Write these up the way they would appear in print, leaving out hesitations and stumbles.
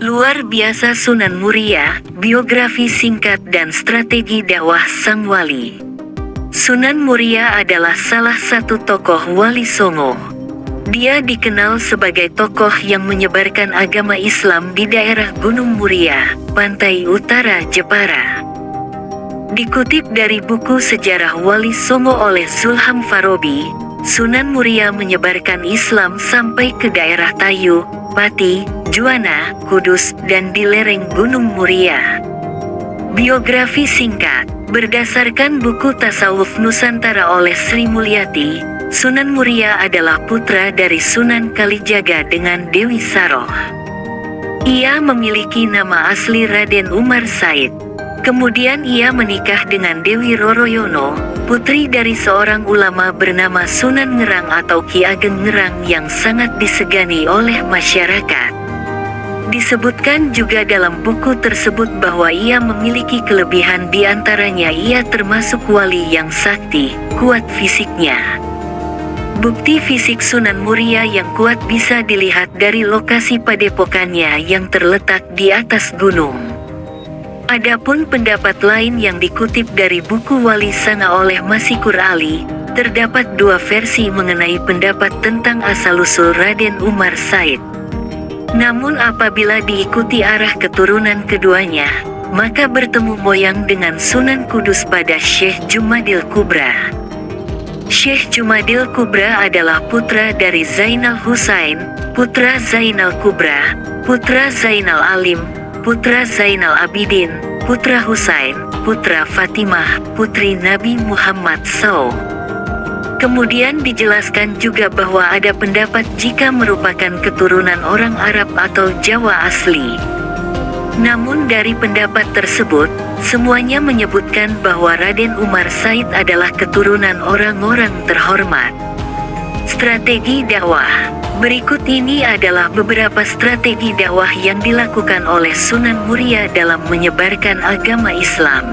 Luar biasa Sunan Muria, biografi singkat dan strategi dakwah Sang Wali. Sunan Muria adalah salah satu tokoh Wali Songo. Dia dikenal sebagai tokoh yang menyebarkan agama Islam di daerah Gunung Muria, pantai utara Jepara. Dikutip dari buku Sejarah Wali Songo oleh Zulham Farabi, Sunan Muria menyebarkan Islam sampai ke daerah Tayu, Pati, Juwana, Kudus, dan di lereng Gunung Muria. Biografi singkat. Berdasarkan buku Tasawuf Nusantara oleh Sri Mulyati, Sunan Muria adalah putra dari Sunan Kalijaga dengan Dewi Saroh. Ia memiliki nama asli Raden Umar Said. Kemudian ia menikah dengan Dewi Roroyono, putri dari seorang ulama bernama Sunan Ngerang atau Ki Ageng Ngerang yang sangat disegani oleh masyarakat. Disebutkan juga dalam buku tersebut bahwa ia memiliki kelebihan, di antaranya ia termasuk wali yang sakti, kuat fisiknya. Bukti fisik Sunan Muria yang kuat bisa dilihat dari lokasi padepokannya yang terletak di atas gunung. Adapun pendapat lain yang dikutip dari buku Wali Sanga oleh Masikur Ali, terdapat dua versi mengenai pendapat tentang asal-usul Raden Umar Said. Namun apabila diikuti arah keturunan keduanya, maka bertemu moyang dengan Sunan Kudus pada Syekh Jumadil Kubra. Syekh Jumadil Kubra adalah putra dari Zainal Husain, putra Zainal Kubra, putra Zainal Alim, putra Zainal Abidin, putra Husain, putra Fatimah, putri Nabi Muhammad SAW. Kemudian dijelaskan juga bahwa ada pendapat jika merupakan keturunan orang Arab atau Jawa asli. Namun dari pendapat tersebut, semuanya menyebutkan bahwa Raden Umar Said adalah keturunan orang-orang terhormat. Strategi dakwah. Berikut ini adalah beberapa strategi dakwah yang dilakukan oleh Sunan Muria dalam menyebarkan agama Islam.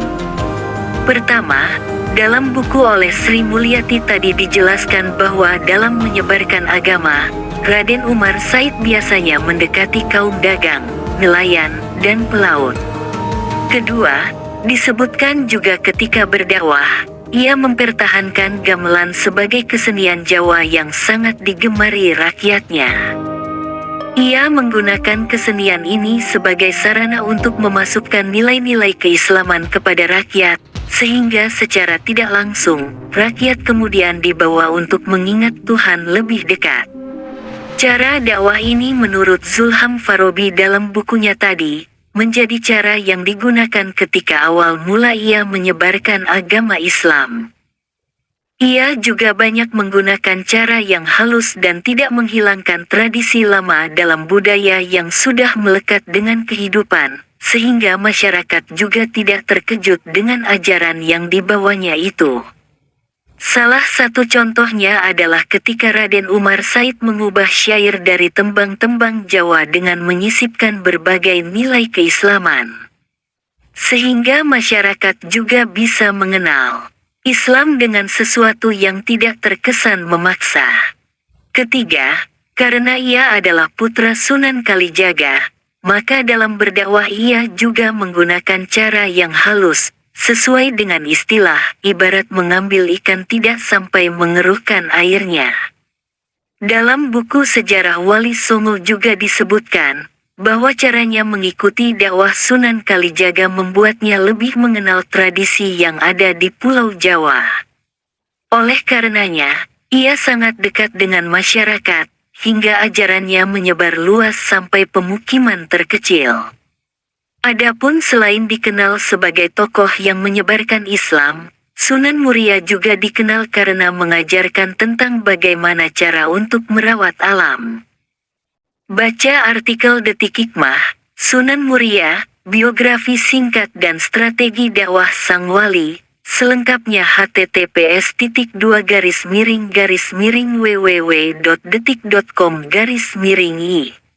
Pertama, dalam buku oleh Sri Mulyati tadi dijelaskan bahwa dalam menyebarkan agama, Raden Umar Said biasanya mendekati kaum dagang, nelayan, dan pelaut. Kedua, disebutkan juga ketika berdakwah, ia mempertahankan gamelan sebagai kesenian Jawa yang sangat digemari rakyatnya. Ia menggunakan kesenian ini sebagai sarana untuk memasukkan nilai-nilai keislaman kepada rakyat, sehingga secara tidak langsung, rakyat kemudian dibawa untuk mengingat Tuhan lebih dekat. Cara dakwah ini menurut Zulham Farabi dalam bukunya tadi, menjadi cara yang digunakan ketika awal mula ia menyebarkan agama Islam. Ia juga banyak menggunakan cara yang halus dan tidak menghilangkan tradisi lama dalam budaya yang sudah melekat dengan kehidupan, sehingga masyarakat juga tidak terkejut dengan ajaran yang dibawanya itu. Salah satu contohnya adalah ketika Raden Umar Said mengubah syair dari tembang-tembang Jawa dengan menyisipkan berbagai nilai keislaman, sehingga masyarakat juga bisa mengenal Islam dengan sesuatu yang tidak terkesan memaksa. Ketiga, karena ia adalah putra Sunan Kalijaga, maka dalam berdakwah ia juga menggunakan cara yang halus, sesuai dengan istilah, ibarat mengambil ikan tidak sampai mengeruhkan airnya. Dalam buku Sejarah Wali Songo juga disebutkan, bahwa caranya mengikuti dakwah Sunan Kalijaga membuatnya lebih mengenal tradisi yang ada di Pulau Jawa. Oleh karenanya, ia sangat dekat dengan masyarakat, hingga ajarannya menyebar luas sampai pemukiman terkecil. Adapun selain dikenal sebagai tokoh yang menyebarkan Islam, Sunan Muria juga dikenal karena mengajarkan tentang bagaimana cara untuk merawat alam. Baca artikel Detik Hikmah, Sunan Muria, biografi singkat dan strategi dakwah Sang Wali, selengkapnya https://www.detik.com/i